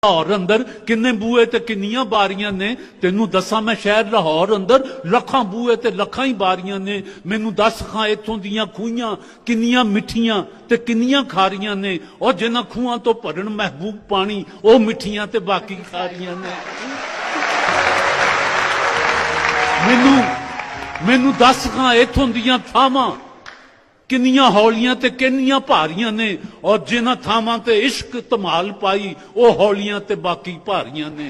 लाहौर अंदर किन्ने बूए ते किन्नियां बारियां ने तेनू दसा मैं शहर लाहौर अंदर लखां बूए ते लखां ही बारियां ने मैनू दस खां इत्थों दियां खूहियां किन्नियां मिठियां ते किन्नियां खारियां ने और जिन्हां खूहां तो भरन महबूब पानी ओ मिठियां ते बाकी खारियां ने। मैनू दस खां इत्थों दियां थावां किन्नियां हौलियां ते किन्नियां भारियां ने और जिन्हां थावां ते इश्क धमाल पाई वो हौलियां ते बाकी भारियां ने।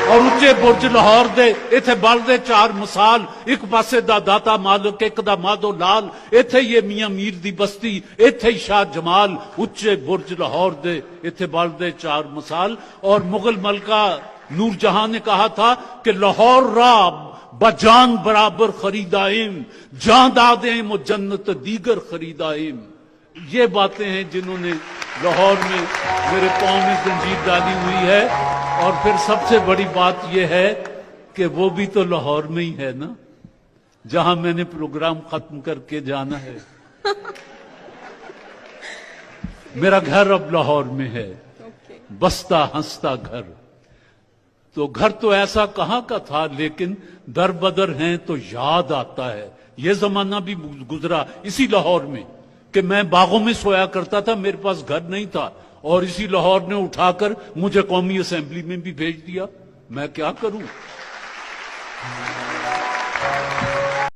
और उच्चे बुरज लाहौर दे इत्थे बलदे चार मिसाल एक पासे दा दाता मालिक एक दा माधो लाल इत्थे ही मियां मीर दी बस्ती इत्थे ही शाह जमाल उच्चे बुरज लाहौर दे इत्थे बलदे चार मिसाल। और मुगल मलका नूरजहां ने कहा था कि लाहौर राब बजान बराबर खरीदाइम जान दादेम और जन्नत दीगर खरीदाइम। ये बातें हैं जिन्होंने लाहौर में मेरे पांव में जंजीर डाली हुई है। और फिर सबसे बड़ी बात यह है कि वो भी तो लाहौर में ही है ना जहां मैंने प्रोग्राम खत्म करके जाना है। मेरा घर अब लाहौर में है, बसता हंसता घर। तो घर तो ऐसा कहां का था लेकिन दर बदर हैं तो याद आता है। यह जमाना भी गुजरा इसी लाहौर में कि मैं बागों में सोया करता था, मेरे पास घर नहीं था और इसी लाहौर ने उठाकर मुझे कौमी असेंबली में भी भेज दिया। मैं क्या करूं।